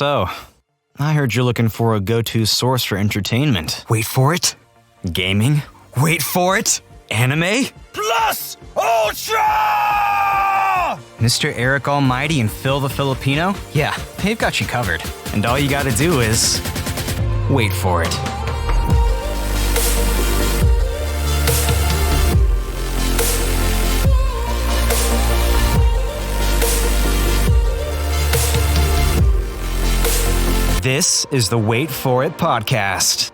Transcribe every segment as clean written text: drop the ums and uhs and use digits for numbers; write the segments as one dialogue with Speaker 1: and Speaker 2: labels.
Speaker 1: So, I heard you're looking for a go-to source for entertainment.
Speaker 2: Wait for it.
Speaker 1: Gaming?
Speaker 2: Wait for it.
Speaker 1: Anime?
Speaker 2: Plus Ultra!
Speaker 1: Mr. Eric Almighty and Phil the Filipino? Yeah, they've got you covered. And all you gotta do is... wait for it. This is the Wait For It podcast.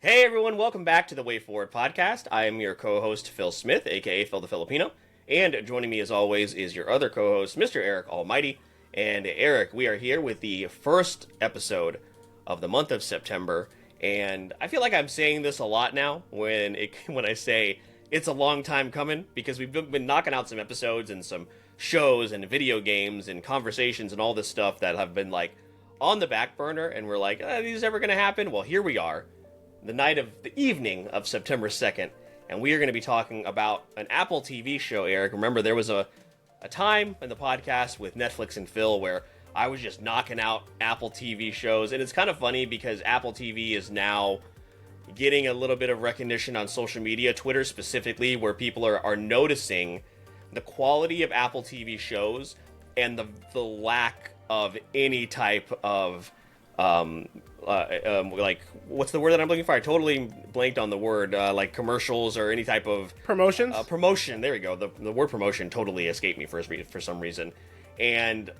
Speaker 3: Hey everyone, welcome back to the Wait For It podcast. I am your co-host Phil Smith, aka Phil the Filipino, and joining me as always is your other co-host, Mr. Eric Almighty. And Eric, we are here with the first episode of the month of September, and I feel like I'm saying this a lot now when I say it's a long time coming, because we've been knocking out some episodes and some shows and video games and conversations and all this stuff that have been like on the back burner, and we're like, are these ever going to happen? Well, here we are, the evening of September 2nd, and we are going to be talking about an Apple TV show, Eric. Remember, there was a time in the podcast with Netflix and Phil where I was just knocking out Apple TV shows, and it's kind of funny because Apple TV is now getting a little bit of recognition on social media, Twitter specifically, where people are noticing the quality of Apple TV shows and the lack of any type of like, what's the word that I'm looking for? I totally blanked on the word, like commercials or any type of
Speaker 4: promotions.
Speaker 3: Promotion. There we go. The word promotion totally escaped me for some reason, and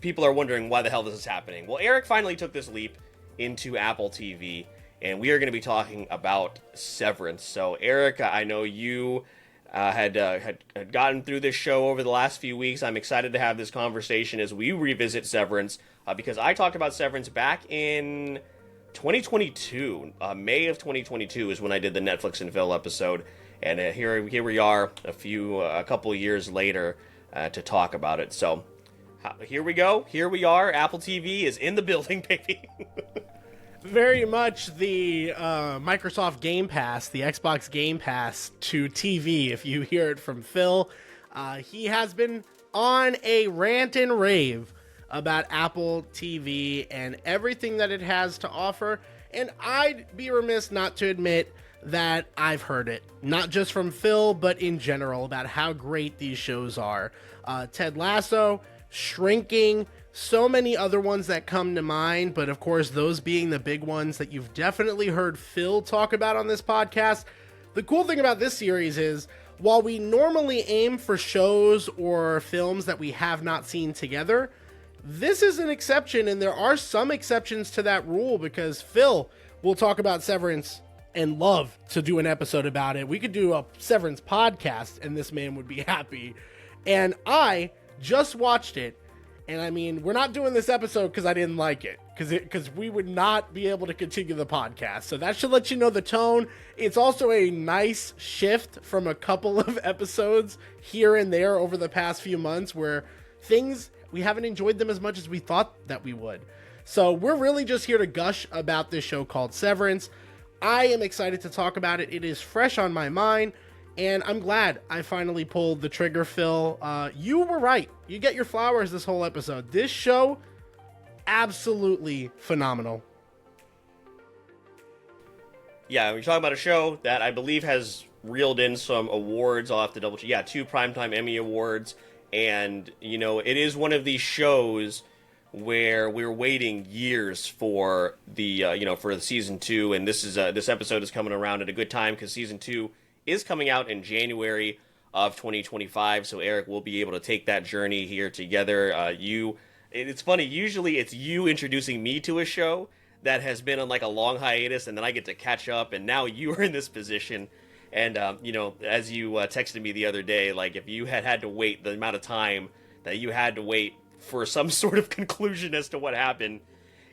Speaker 3: people are wondering why the hell this is happening. Well, Eric finally took this leap into Apple TV, and we are going to be talking about Severance. So, Eric, I know you had gotten through this show over the last few weeks. I'm excited to have this conversation as we revisit Severance, because I talked about Severance back in 2022. May of 2022 is when I did the Netflix and Phil episode, and here we are a couple of years later to talk about it. So here we go. Here we are. Apple TV is in the building, baby.
Speaker 4: Very much the Microsoft Game Pass, the Xbox Game Pass to TV, if you hear it from Phil. He has been on a rant and rave about Apple TV and everything that it has to offer. And I'd be remiss not to admit that I've heard it, not just from Phil, but in general, about how great these shows are. Ted Lasso, Shrinking, so many other ones that come to mind, but of course, those being the big ones that you've definitely heard Phil talk about on this podcast. The cool thing about this series is, while we normally aim for shows or films that we have not seen together, this is an exception, and there are some exceptions to that rule, because Phil will talk about Severance and love to do an episode about it. We could do a Severance podcast, and this man would be happy. And I just watched it, and I mean, we're not doing this episode because I didn't like it, because we would not be able to continue the podcast. So that should let you know the tone. It's also a nice shift from a couple of episodes here and there over the past few months where we haven't enjoyed them as much as we thought that we would. So we're really just here to gush about this show called Severance. I am excited to talk about it. It is fresh on my mind, and I'm glad I finally pulled the trigger, Phil. You were right. You get your flowers this whole episode. This show, absolutely phenomenal.
Speaker 3: Yeah, we're talking about a show that I believe has reeled in some awards. I'll have to double check. Yeah, 2 Primetime Emmy Awards. And, it is one of these shows where we're waiting years for for the season 2. And this episode is coming around at a good time, because season 2 is coming out in January of 2025. So Eric will be able to take that journey here together. It's funny. Usually it's you introducing me to a show that has been on like a long hiatus, and then I get to catch up. And now you are in this position. And, as you texted me the other day, like, if you had to wait the amount of time that you had to wait for some sort of conclusion as to what happened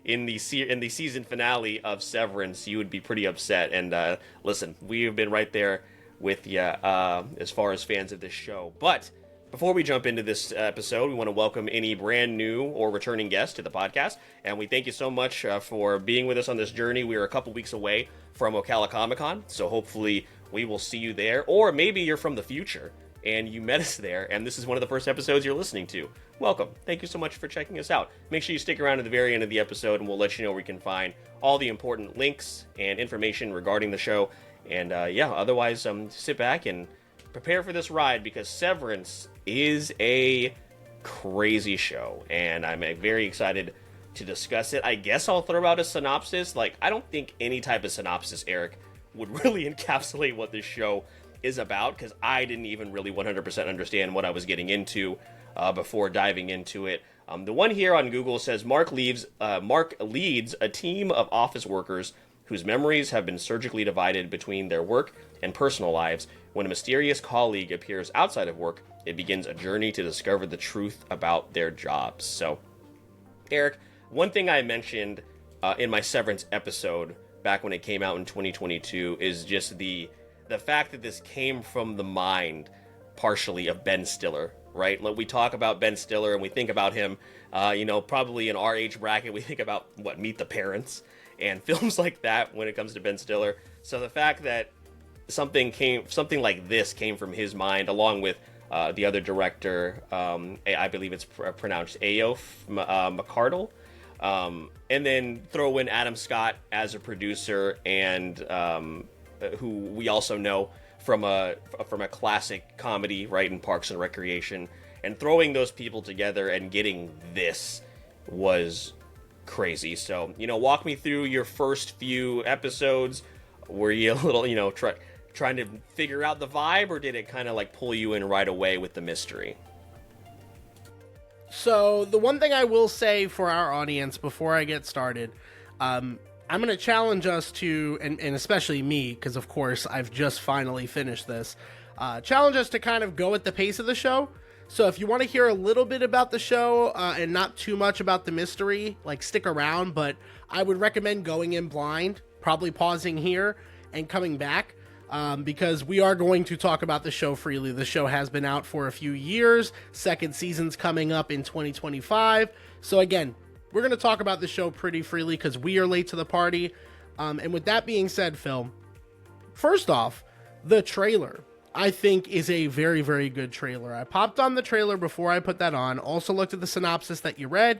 Speaker 3: in the season finale of Severance, you would be pretty upset. And listen, we have been right there with you as far as fans of this show. But before we jump into this episode, we want to welcome any brand new or returning guests to the podcast. And we thank you so much for being with us on this journey. We are a couple weeks away from Ocala Comic Con, so hopefully we will see you there. Or maybe you're from the future and you met us there, and this is one of the first episodes you're listening to. Welcome. Thank you so much for checking us out. Make sure you stick around to the very end of the episode, and we'll let you know where you can find all the important links and information regarding the show. And otherwise, sit back and prepare for this ride, because Severance is a crazy show, and I'm very excited to discuss it. I guess I'll throw out a synopsis. I don't think any type of synopsis, Eric, would really encapsulate what this show is about, because I didn't even really 100% understand what I was getting into before diving into it. The one here on Google says Mark leads a team of office workers whose memories have been surgically divided between their work and personal lives. When a mysterious colleague appears outside of work, it begins a journey to discover the truth about their jobs. So, Eric, one thing I mentioned in my Severance episode back when it came out in 2022 is just the fact that this came from the mind, partially, of Ben Stiller, right? We talk about Ben Stiller and we think about him, probably in our age bracket, we think about, Meet the Parents and films like that when it comes to Ben Stiller. So the fact that something like this came from his mind, along with the other director, I believe it's pronounced Ayo McCardle, and then throw in Adam Scott as a producer, and who we also know from a classic comedy, right, in Parks and Recreation, and throwing those people together and getting this was crazy. So, walk me through your first few episodes. Were you a little, trying to figure out the vibe, or did it kind of pull you in right away with the mystery?
Speaker 4: So the one thing I will say for our audience before I get started, I'm going to challenge us to, and especially me, because of course I've just finally finished this, challenge us to kind of go at the pace of the show. So if you want to hear a little bit about the show and not too much about the mystery, stick around, but I would recommend going in blind, probably pausing here and coming back. Because we are going to talk about the show freely. The show has been out for a few years. Second season's coming up in 2025. So again, we're going to talk about the show pretty freely because we are late to the party. And with that being said, Phil, first off, the trailer, I think, is a very, very good trailer. I popped on the trailer before I put that on. Also looked at the synopsis that you read.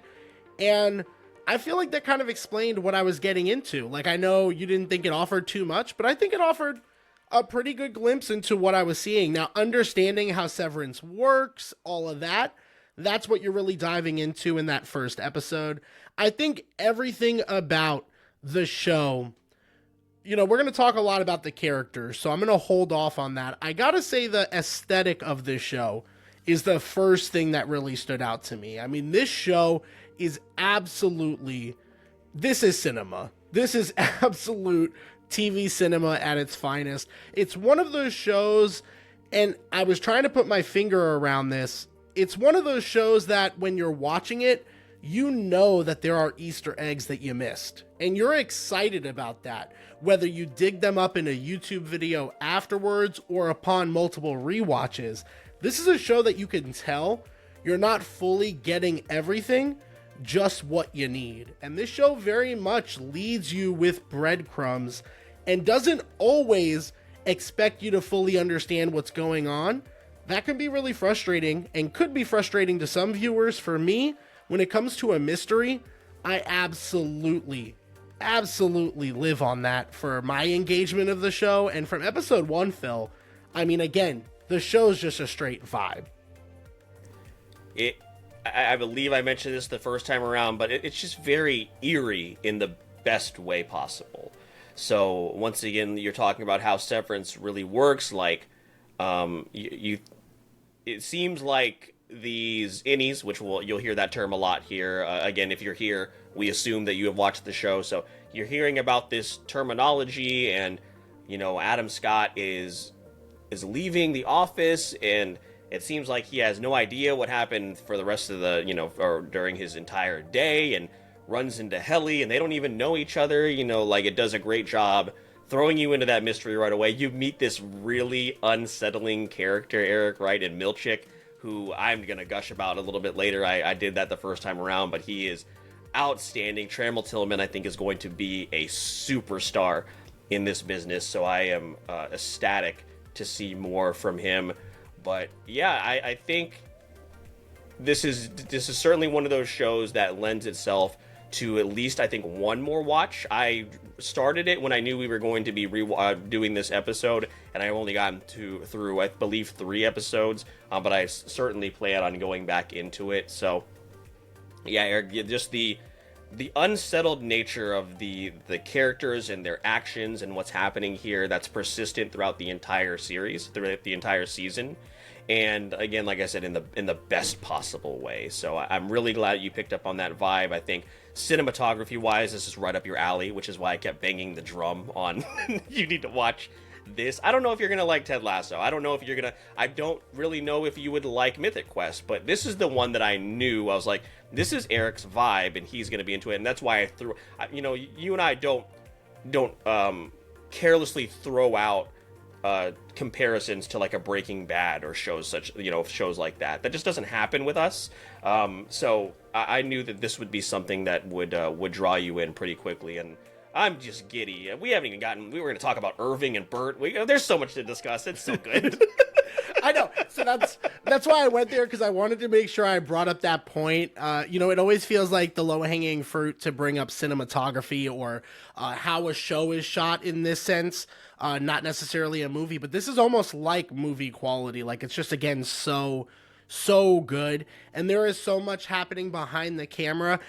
Speaker 4: And I feel like that kind of explained what I was getting into. I know you didn't think it offered too much, but I think it offered a pretty good glimpse into what I was seeing. Now, understanding how Severance works, all of that, that's what you're really diving into in that first episode. I think everything about the show, we're going to talk a lot about the characters, so I'm going to hold off on that. I got to say the aesthetic of this show is the first thing that really stood out to me. I mean, this show is this is cinema. This is absolute TV cinema at its finest. It's one of those shows, and I was trying to put my finger around this. It's one of those shows that when you're watching it, you know that there are Easter eggs that you missed, and you're excited about that, whether you dig them up in a YouTube video afterwards or upon multiple rewatches. This is a show that you can tell you're not fully getting everything, just what you need. And this show very much leads you with breadcrumbs and doesn't always expect you to fully understand what's going on. That can be really frustrating and could be frustrating to some viewers. For me, when it comes to a mystery, I absolutely live on that for my engagement of the show. And from episode 1, Phil, I mean, again, the show's just a straight vibe.
Speaker 3: I believe I mentioned this the first time around, but it's just very eerie in the best way possible. So once again, you're talking about how Severance really works. It seems like these innies, which you'll hear that term a lot here. Again, if you're here, we assume that you have watched the show, so you're hearing about this terminology, and Adam Scott is leaving the office, and it seems like he has no idea what happened for the rest of or during his entire day, and runs into Helly, and they don't even know each other. It does a great job throwing you into that mystery right away. You meet this really unsettling character, Eric, right, in Milchick, who I'm going to gush about a little bit later. I did that the first time around, but he is outstanding. Trammell Tillman, I think, is going to be a superstar in this business, so I am ecstatic to see more from him. But yeah, I think this is certainly one of those shows that lends itself to at least, I think, one more watch. I started it when I knew we were going to be doing this episode, and I only gotten through, I believe, 3 episodes, but I certainly plan on going back into it. So, yeah, Eric, just the unsettled nature of the characters and their actions and what's happening here that's persistent throughout the entire series, throughout the entire season. And again, like I said, in the best possible way. So I'm really glad you picked up on that vibe. I think cinematography-wise, this is right up your alley, which is why I kept banging the drum on you need to watch this. I don't know if you're going to like Ted Lasso. I don't know if you're going to... I don't really know if you would like Mythic Quest, but this is the one that I knew. I was like, this is Eric's vibe, and he's going to be into it. And that's why I threw... You know, you and I don't carelessly throw out comparisons to like a Breaking Bad or shows like that. That just doesn't happen with us. So I knew that this would be something that would draw you in pretty quickly, and I'm just giddy. We haven't even gotten... We were going to talk about Irving and Bert. There's so much to discuss. It's so good.
Speaker 4: I know. So that's why I went there, because I wanted to make sure I brought up that point. It always feels like the low-hanging fruit to bring up cinematography or how a show is shot in this sense. Not necessarily a movie, but this is almost like movie quality. Like, it's just, again, so good. And there is so much happening behind the camera.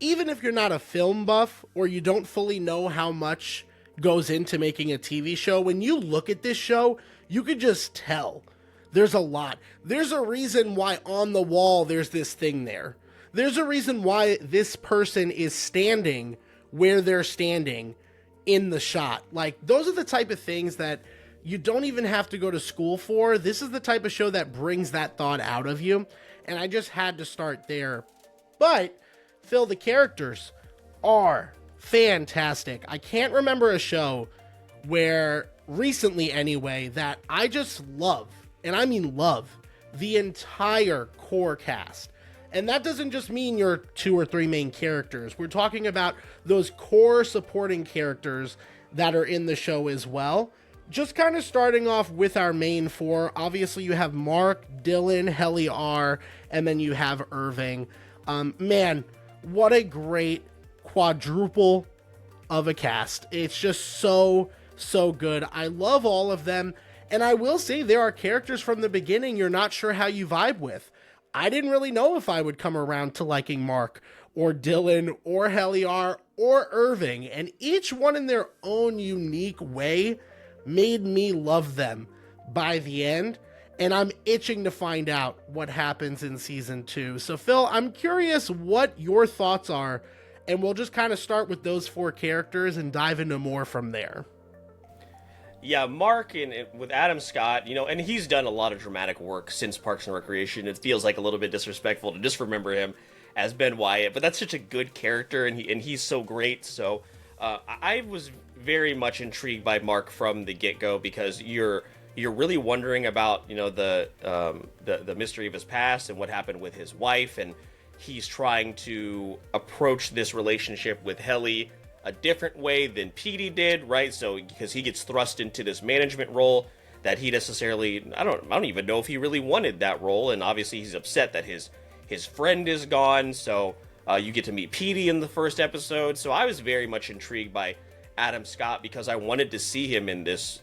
Speaker 4: Even if you're not a film buff or you don't fully know how much goes into making a TV show, when you look at this show, you could just tell there's a lot. There's a reason why on the wall there's this thing there. There's a reason why this person is standing where they're standing in the shot. Like, those are the type of things that you don't even have to go to school for. This is the type of show that brings that thought out of you. And I just had to start there. But, Phil, the characters are fantastic. I can't remember a show where, recently anyway, that I just love, and I mean love, the entire core cast. And that doesn't just mean your 2 or 3 main characters. We're talking about those core supporting characters that are in the show as well. Just kind of starting off with our main 4. Obviously, you have Mark, Dylan, Helly R, and then you have Irving. Man, what a great quadruple of a cast. It's just so good. I love all of them. And I will say, there are characters from the beginning you're not sure how you vibe with. I didn't really know if I would come around to liking Mark or Dylan or Helly R or Irving, and each one in their own unique way made me love them by the end, and I'm itching to find out what happens in season 2. So Phil, I'm curious what your thoughts are, and we'll just kind of start with those 4 characters and dive into more from there.
Speaker 3: Yeah, Mark with Adam Scott, and he's done a lot of dramatic work since Parks and Recreation. It feels like a little bit disrespectful to just remember him as Ben Wyatt, but that's such a good character, and he's so great. So I was very much intrigued by Mark from the get-go, because you're really wondering about the mystery of his past and what happened with his wife, and he's trying to approach this relationship with Helly a different way than Petey did, right? So because he gets thrust into this management role that he necessarily, I don't even know if he really wanted that role, and obviously he's upset that his friend is gone. So you get to meet Petey in the first episode. So I was very much intrigued by Adam Scott, because I wanted to see him in this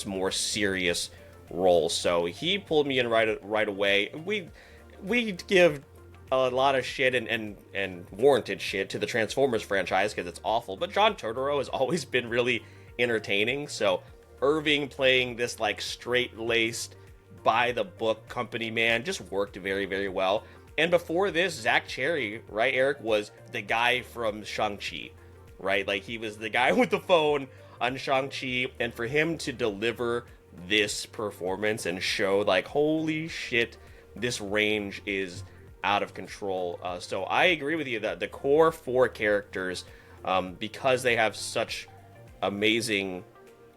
Speaker 3: more serious role. So he pulled me in right away. We give a lot of shit and warranted shit to the Transformers franchise because it's awful, but John Turturro has always been really entertaining. So Irving playing this like straight-laced, by-the-book company man just worked very, very well. And before this, Zach Cherry, right, Eric, was the guy from Shang-Chi, right? Like, he was the guy with the phone on Shang-Chi, and for him to deliver this performance and show, like, holy shit, this range is out of control. So I agree with you that the core 4 characters, because they have such amazing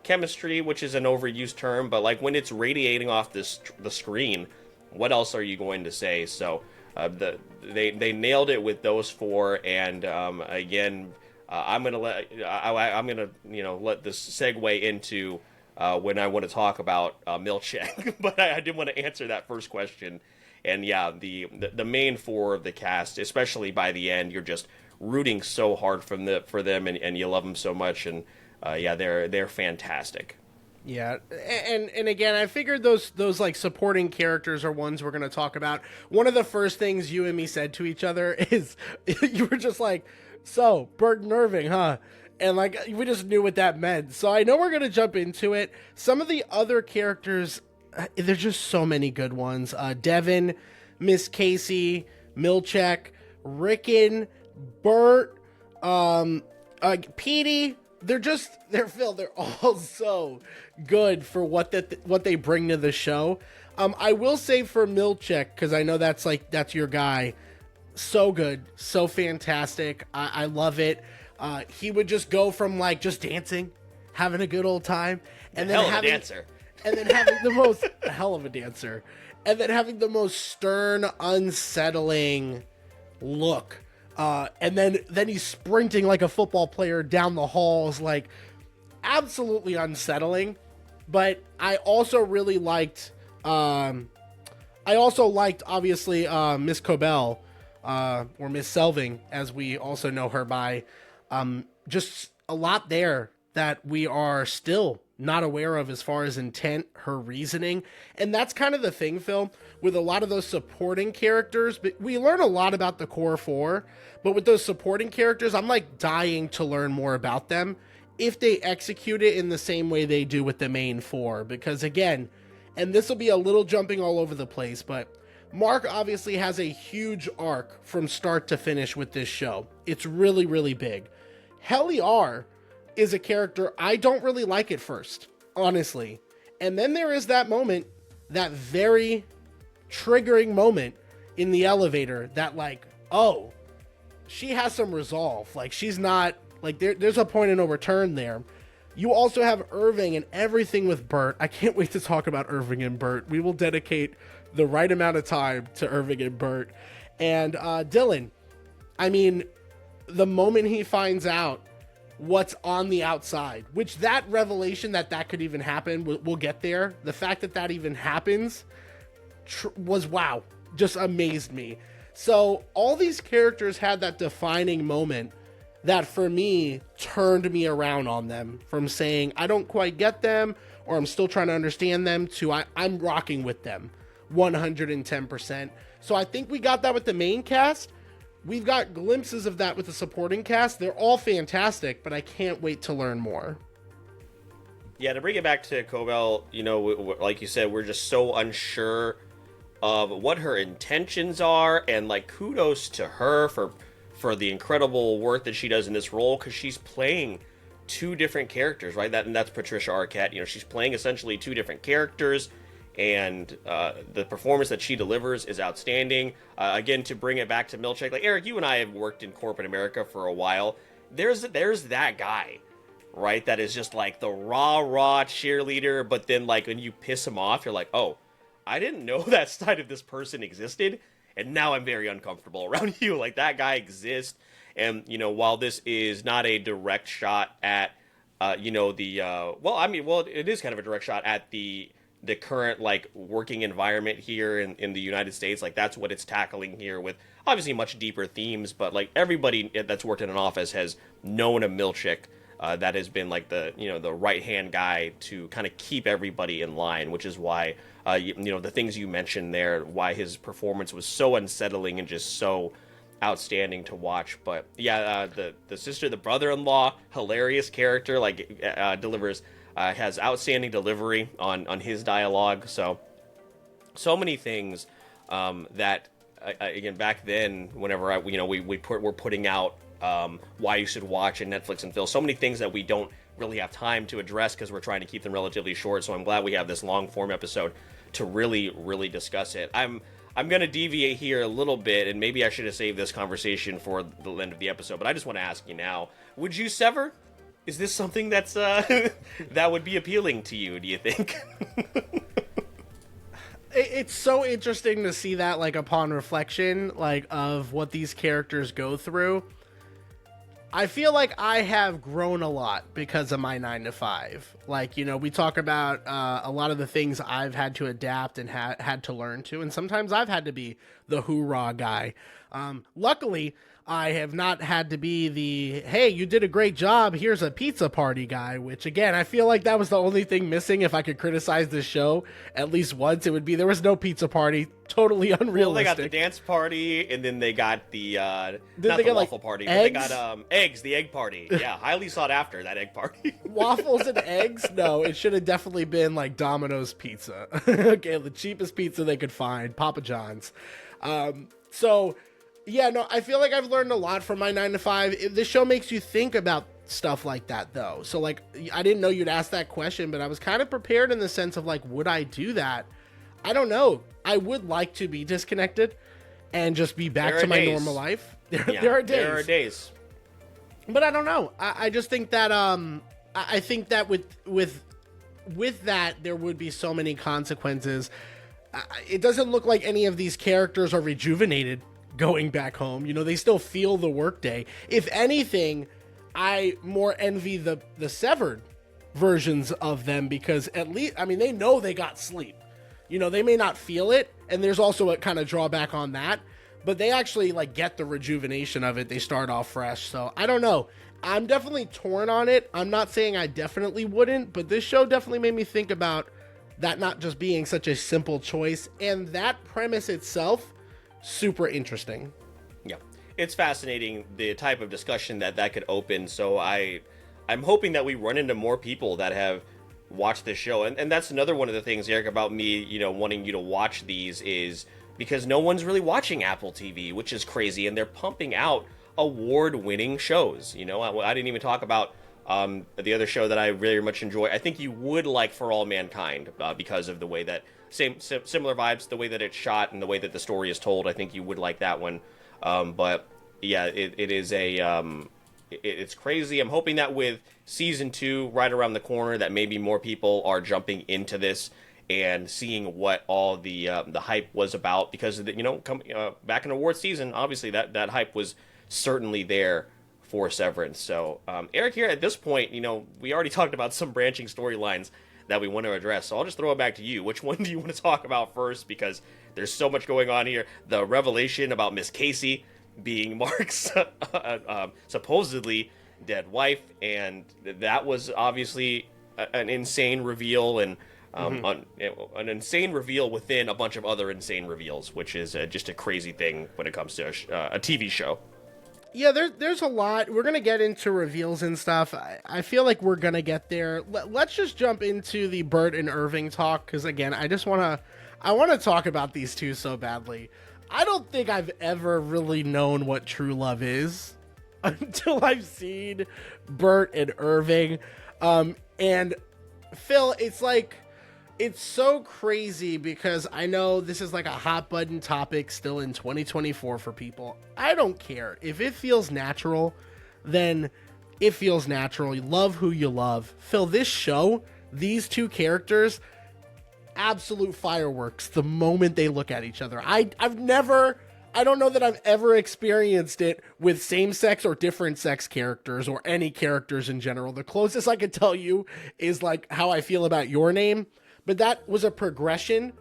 Speaker 3: chemistry, which is an overused term, but like when it's radiating off the screen, what else are you going to say? So they nailed it with those 4, and again, I'm gonna let this segue into when I want to talk about Milchek, but I didn't want to answer that first question. And yeah, the main four of the cast, especially by the end, you're just rooting so hard for them, and you love them so much. And yeah, they're fantastic.
Speaker 4: Yeah, and again, I figured those like supporting characters are ones we're going to talk about. One of the first things you and me said to each other is you were just like, so Bert and Irving, huh? And like we just knew what that meant. So I know we're going to jump into it. Some of the other characters, there's just so many good ones. Devin, Miss Casey, Milchek, Rickon, Bert, Petey. They're all so good for what they bring to the show. I will say for Milchek, because I know that's your guy. So good, so fantastic. I love it. He would just go from like just dancing, having a good old time, and then having the most hell of a dancer, and then having the most stern, unsettling look. And then he's sprinting like a football player down the halls, like absolutely unsettling. But I also really liked, obviously, Miss Cobell, or Miss Selving, as we also know her by, just a lot there that we are still not aware of as far as intent, her reasoning. And that's kind of the thing, Phil, with a lot of those supporting characters. But we learn a lot about the core four, but with those supporting characters, I'm like dying to learn more about them if they execute it in the same way they do with the main four. Because again, and this will be a little jumping all over the place, but Mark obviously has a huge arc from start to finish with this show. It's really, really big. Helly R is a character I don't really like at first, honestly. And then there is that moment, that very triggering moment in the elevator that like, oh, she has some resolve. Like she's not, like there's a point of no return there. You also have Irving and everything with Bert. I can't wait to talk about Irving and Bert. We will dedicate the right amount of time to Irving and Bert. And Dylan, I mean, the moment he finds out what's on the outside, which that revelation that could even happen, we'll get there. The fact that even happens was wow, just amazed me. So all these characters had that defining moment that for me turned me around on them from saying I don't quite get them or I'm still trying to understand them to I'm rocking with them 110%. So I think we got that with the main cast. We've got glimpses of that with the supporting cast. They're all fantastic, but I can't wait to learn more.
Speaker 3: Yeah, to bring it back to Cobell, you know, like you said, we're just so unsure of what her intentions are, and like kudos to her for the incredible work that she does in this role, because she's playing two different characters, right? And that's Patricia Arquette. You know, she's playing essentially two different characters. And the performance that she delivers is outstanding. Again, to bring it back to Milchek, like Eric, you and I have worked in corporate America for a while. There's that guy, right? That is just like the rah cheerleader, but then like when you piss him off, you're like, oh, I didn't know that side of this person existed, and now I'm very uncomfortable around you. Like that guy exists, and you know, while this is not a direct shot at, it is kind of a direct shot at the current like working environment here in the United States. Like that's what it's tackling here, with obviously much deeper themes, but like everybody that's worked in an office has known a Milchek that has been like the right hand guy to kind of keep everybody in line, which is why the things you mentioned there, why his performance was so unsettling and just so outstanding to watch. But yeah, the sister, the brother-in-law, hilarious character, like delivers has outstanding delivery on his dialogue. So many things that again back then, whenever we're putting out why you should watch in Netflix and Phil, so many things that we don't really have time to address because we're trying to keep them relatively short. So I'm glad we have this long form episode to really discuss it. I'm going to deviate here a little bit, and maybe I should have saved this conversation for the end of the episode, but I just want to ask you now, would you sever? Is this something that's that would be appealing to you, do you think?
Speaker 4: It's so interesting to see that, like, upon reflection, like, of what these characters go through. I feel like I have grown a lot because of my 9 to 5. Like, you know, we talk about a lot of the things I've had to adapt and had to learn to, and sometimes I've had to be the hoorah guy. Luckily, I have not had to be the, hey, you did a great job, here's a pizza party guy, which again, I feel like that was the only thing missing. If I could criticize this show at least once, it would be there was no pizza party, totally unrealistic.
Speaker 3: Well, they got the dance party, and then they got the, not
Speaker 4: they
Speaker 3: the
Speaker 4: got,
Speaker 3: waffle
Speaker 4: like,
Speaker 3: party,
Speaker 4: eggs?
Speaker 3: but they got eggs, the egg party. Yeah, highly sought after, that egg party.
Speaker 4: Waffles and eggs? No, it should have definitely been like Domino's pizza. Okay, the cheapest pizza they could find, Papa John's. So, yeah, no, I feel like I've learned a lot from my 9 to 5. This show makes you think about stuff like that, though. So, like, I didn't know you'd ask that question, but I was kind of prepared in the sense of, like, would I do that? I don't know. I would like to be disconnected and just be back to my normal life. There are days.
Speaker 3: There are days.
Speaker 4: But I don't know. I just think that I think that with that there would be so many consequences. It doesn't look like any of these characters are rejuvenated going back home. You know, they still feel the workday. If anything, I more envy the severed versions of them, because at least, I mean, they know they got sleep. You know, they may not feel it, and there's also a kind of drawback on that, but they actually like get the rejuvenation of it. They start off fresh. So I don't know. I'm definitely torn on it. I'm not saying I definitely wouldn't, but this show definitely made me think about that not just being such a simple choice, and that premise itself, super interesting.
Speaker 3: Yeah, it's fascinating, the type of discussion that could open. So I'm hoping that we run into more people that have watched this show. And that's another one of the things, Eric, about me, you know, wanting you to watch these is because no one's really watching Apple TV, which is crazy. And they're pumping out award-winning shows. You know, I didn't even talk about the other show that I very much enjoy. I think you would like For All Mankind because of the way that similar vibes, the way that it's shot and the way that the story is told. I think you would like that one. But yeah, it is it's crazy. I'm hoping that with season 2 right around the corner, that maybe more people are jumping into this and seeing what all the hype was about, because you know, back in award season, obviously that hype was certainly there for Severance. So, Eric, here at this point, you know, we already talked about some branching storylines that we want to address. So I'll just throw it back to you. Which one do you want to talk about first? Because there's so much going on here. The revelation about Miss Casey being Mark's supposedly dead wife, and that was obviously an insane reveal, and an insane reveal within a bunch of other insane reveals, which is just a crazy thing when it comes to a TV show.
Speaker 4: Yeah, there's a lot. We're going to get into reveals and stuff. I feel like we're going to get there. Let's just jump into the Bert and Irving talk, because, again, I want to talk about these two so badly. I don't think I've ever really known what true love is until I've seen Bert and Irving. And, Phil, it's so crazy because I know this is like a hot button topic still in 2024 for people. I don't care. If it feels natural, then it feels natural. You love who you love. Phil, this show, these two characters, absolute fireworks the moment they look at each other. I don't know that I've ever experienced it with same-sex or different-sex characters or any characters in general. The closest I could tell you is like how I feel about Your Name. But that was a progression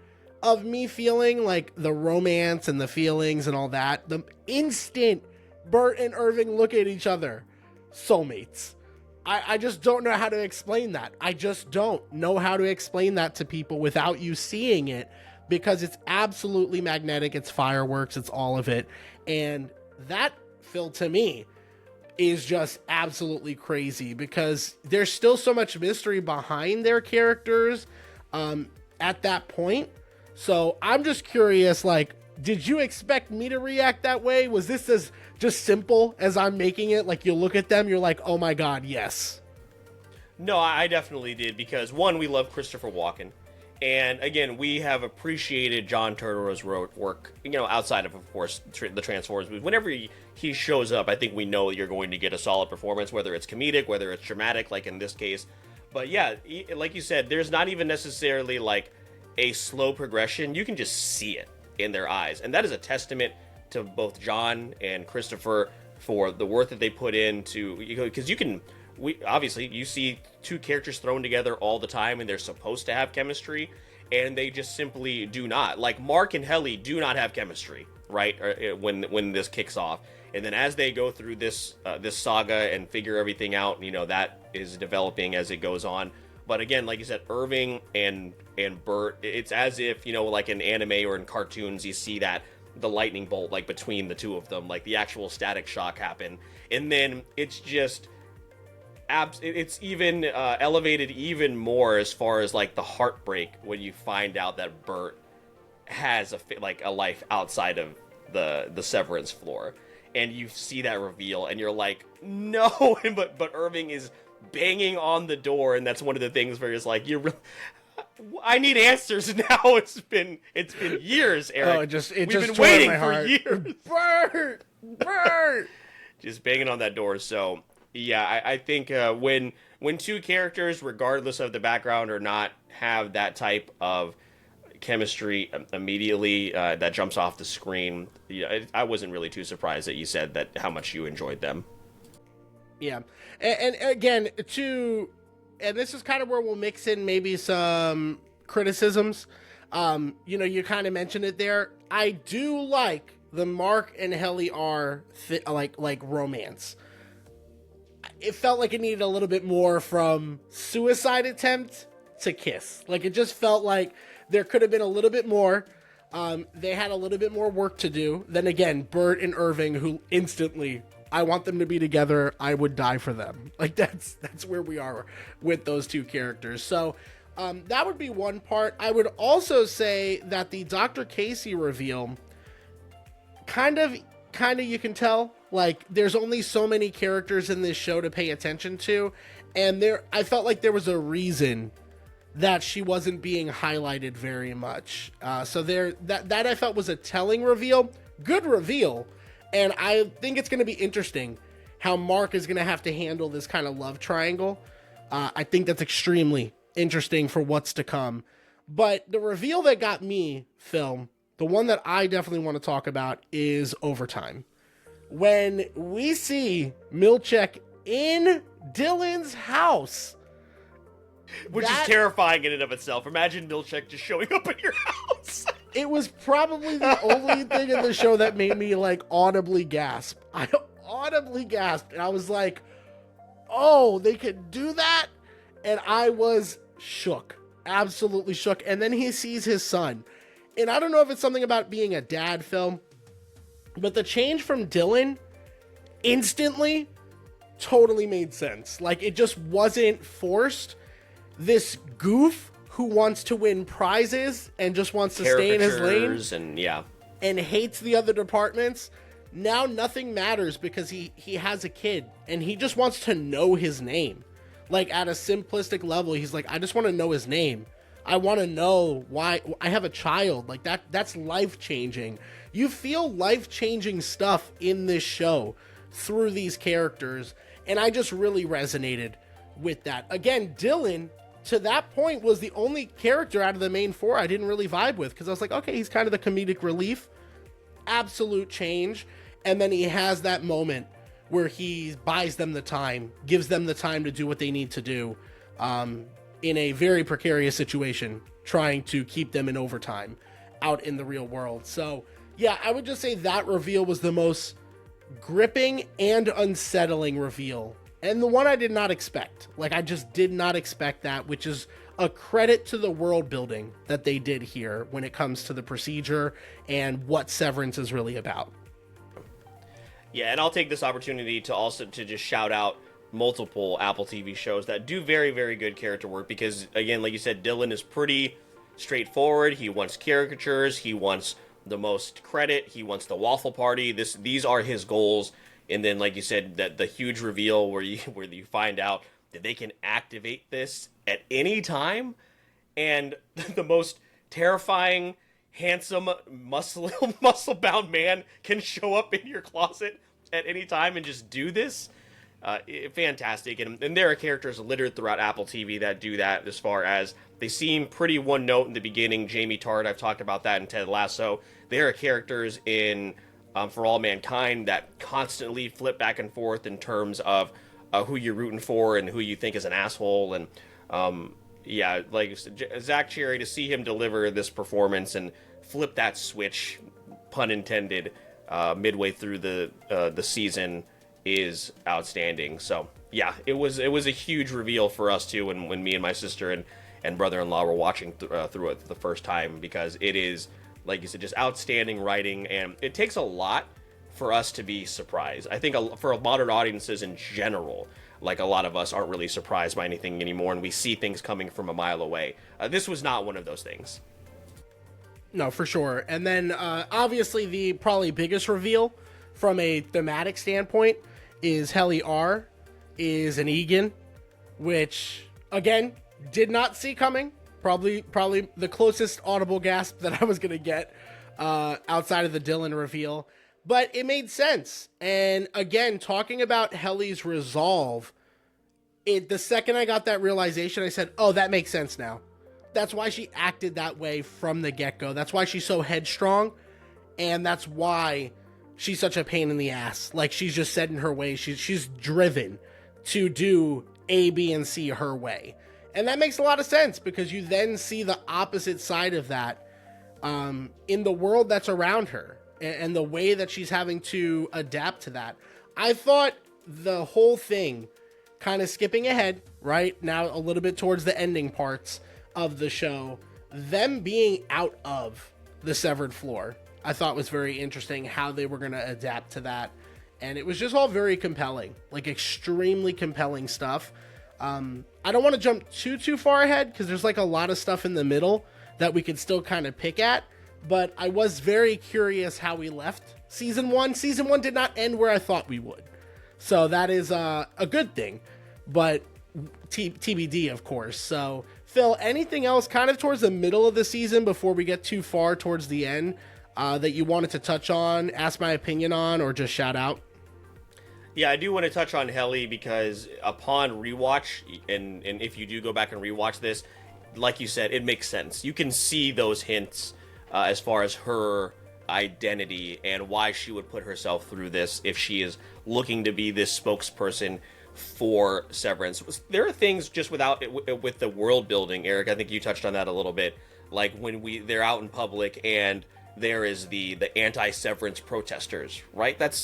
Speaker 4: of me feeling like the romance and the feelings and all that. The instant Bert and Irving look at each other, soulmates. I just don't know how to explain that. I just don't know how to explain that to people without you seeing it, because it's absolutely magnetic. It's fireworks. It's all of it. And that, Phil, to me, is just absolutely crazy, because there's still so much mystery behind their characters at that point. So I'm just curious, like, did you expect me to react that way? Was this as just simple as I'm making it? Like, you look at them, you're like, oh my God, yes.
Speaker 3: No, I definitely did, because one, we love Christopher Walken. And again, we have appreciated John Turturro's work, you know, outside of course, the Transformers movies. Whenever he shows up, I think we know you're going to get a solid performance, whether it's comedic, whether it's dramatic, like in this case. But yeah, like you said, there's not even necessarily like a slow progression. You can just see it in their eyes. And that is a testament to both John and Christopher for the work that they put into, because obviously you see two characters thrown together all the time and they're supposed to have chemistry, and they just simply do not. Like Mark and Helly do not have chemistry, right? When this kicks off, and then as they go through this saga and figure everything out, that is developing as it goes on. But again, like you said, Irving and Bert, it's as if, like in anime or in cartoons, you see that the lightning bolt like between the two of them, like the actual static shock happen, and then it's just it's even elevated even more as far as like the heartbreak when you find out that Bert has a life outside of the Severance floor, and you see that reveal and you're like, no. but Irving is banging on the door, and that's one of the things where it's like, I need answers now. It's been years, Eric. We've been waiting for years. Bert, just banging on that door. So yeah, I think when two characters, regardless of the background or not, have that type of chemistry immediately that jumps off the screen, I wasn't really too surprised that you said that how much you enjoyed them.
Speaker 4: Yeah, and again, and this is kind of where we'll mix in maybe some criticisms. You kind of mentioned it there. I do like the Mark and Helly are like romance. It felt like it needed a little bit more from suicide attempt to kiss. Like it just felt like there could have been a little bit more. They had a little bit more work to do. Then again, Bert and Irving, who instantly, I want them to be together. I would die for them. Like that's where we are with those two characters. So that would be one part. I would also say that the Dr. Casey reveal, kind of you can tell, like there's only so many characters in this show to pay attention to, and I felt like there was a reason that she wasn't being highlighted very much. So that I felt was a telling reveal, good reveal. And I think it's going to be interesting how Mark is going to have to handle this kind of love triangle. I think that's extremely interesting for what's to come. But the reveal that got me, Phil, the one that I definitely want to talk about is overtime. When we see Milchek in Dylan's house.
Speaker 3: Which is terrifying in and of itself. Imagine Milchek just showing up at your house.
Speaker 4: It was probably the only thing in the show that made me like audibly gasp. I audibly gasped, and I was like, oh, they could do that? And I was shook, absolutely shook. And then he sees his son. And I don't know if it's something about being a dad, Phil, but the change from Dylan instantly totally made sense. Like it just wasn't forced. This goof who wants to win prizes and just wants to stay in his lane and hates the other departments. Now nothing matters because he has a kid and he just wants to know his name. Like at a simplistic level, he's like, I just want to know his name. I want to know why I have a child. Like that's life-changing. You feel life-changing stuff in this show through these characters. And I just really resonated with that. Again, Dylan, to that point, was the only character out of the main four I didn't really vibe with, because I was like, okay, he's kind of the comedic relief. Absolute change. And then he has that moment where he buys them the time, gives them the time to do what they need to do in a very precarious situation, trying to keep them in overtime out in the real world. So, yeah, I would just say that reveal was the most gripping and unsettling reveal. And the one I did not expect. Like, I just did not expect that, which is a credit to the world building that they did here when it comes to the procedure and what Severance is really about.
Speaker 3: Yeah, and I'll take this opportunity to also to just shout out multiple Apple TV shows that do very, very good character work, because, again, like you said, Dylan is pretty straightforward. He wants caricatures. He wants the most credit. He wants the waffle party. These are his goals. And then, like you said, that the huge reveal where you find out that they can activate this at any time, and the most terrifying, handsome, muscle-bound man can show up in your closet at any time and just do this. Fantastic. And there are characters littered throughout Apple TV that do that, as far as they seem pretty one note in the beginning. Jamie Tart, I've talked about that in Ted Lasso. There are characters in for all mankind that constantly flip back and forth in terms of who you're rooting for and who you think is an asshole. And yeah, like Zach Cherry, to see him deliver this performance and flip that switch, pun intended, midway through the season is outstanding. So yeah, it was a huge reveal for us too when me and my sister and brother-in-law were watching through it the first time, because it is, like you said, just outstanding writing, and it takes a lot for us to be surprised. I think for modern audiences in general, like a lot of us aren't really surprised by anything anymore, and we see things coming from a mile away. This was not one of those things.
Speaker 4: No, for sure. And then obviously the probably biggest reveal from a thematic standpoint is Helly R is an Egan, which again did not see coming. Probably the closest audible gasp that I was gonna get outside of the Dylan reveal, but it made sense. And again, talking about Helly's resolve, the second I got that realization, I said, "Oh, that makes sense now." That's why she acted that way from the get-go. That's why she's so headstrong, and that's why she's such a pain in the ass. Like, she's just set in her way. She's driven to do A, B, and C her way. And that makes a lot of sense, because you then see the opposite side of that in the world that's around her and the way that she's having to adapt to that. I thought the whole thing, kind of skipping ahead, right now a little bit towards the ending parts of the show, them being out of the severed floor, I thought was very interesting how they were going to adapt to that. And it was just all very compelling, like extremely compelling stuff. I don't want to jump too far ahead, because there's like a lot of stuff in the middle that we could still kind of pick at, but I was very curious how we left season one. Season one did not end where I thought we would, so that is a good thing, but TBD, of course. So Phil, anything else kind of towards the middle of the season before we get too far towards the end that you wanted to touch on, ask my opinion on, or just shout out?
Speaker 3: Yeah, I do want to touch on Helly, because upon rewatch, and if you do go back and rewatch this, like you said, it makes sense. You can see those hints as far as her identity and why she would put herself through this if she is looking to be this spokesperson for Severance. There are things just with the world building, Eric. I think you touched on that a little bit. Like when they're out in public and there is the anti-Severance protesters, right? That's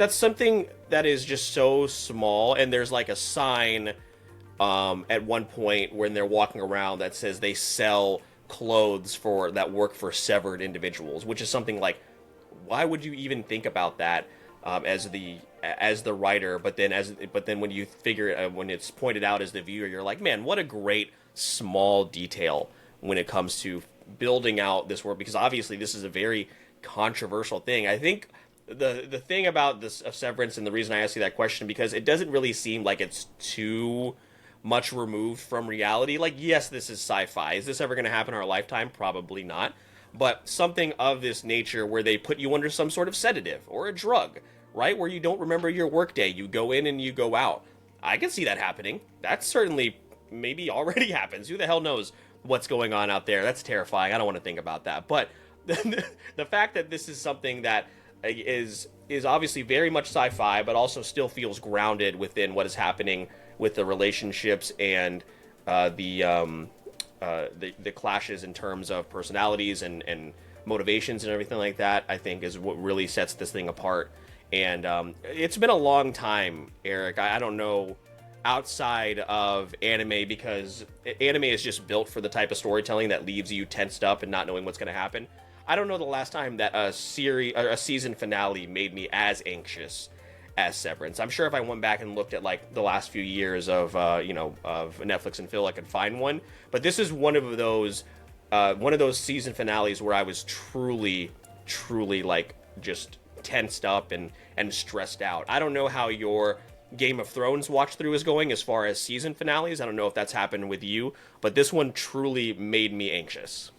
Speaker 3: something that is just so small, and there's like a sign at one point when they're walking around that says they sell clothes that work for severed individuals, which is something like, why would you even think about that as the writer? But then when you figure when it's pointed out as the viewer, you're like, man, what a great small detail when it comes to building out this world, because obviously this is a very controversial thing. I think the thing about this Severance, and the reason I asked you that question, because it doesn't really seem like it's too much removed from reality. Like, yes, this is sci-fi. Is this ever going to happen in our lifetime? Probably not. But something of this nature where they put you under some sort of sedative or a drug, right? Where you don't remember your workday. You go in and you go out. I can see that happening. That certainly maybe already happens. Who the hell knows what's going on out there? That's terrifying. I don't want to think about that. But the fact that this is something that is obviously very much sci-fi, but also still feels grounded within what is happening with the relationships and the clashes in terms of personalities and motivations and everything like that, I think is what really sets this thing apart. And it's been a long time, Eric. I don't know outside of anime, because anime is just built for the type of storytelling that leaves you tensed up and not knowing what's going to happen. I don't know the last time that a season finale made me as anxious as Severance. I'm sure if I went back and looked at like the last few years of of Netflix and Phil, I could find one. But this is one of those season finales where I was truly like just tensed up and stressed out. I don't know how your Game of Thrones watch through is going as far as season finales. I don't know if that's happened with you, but this one truly made me anxious.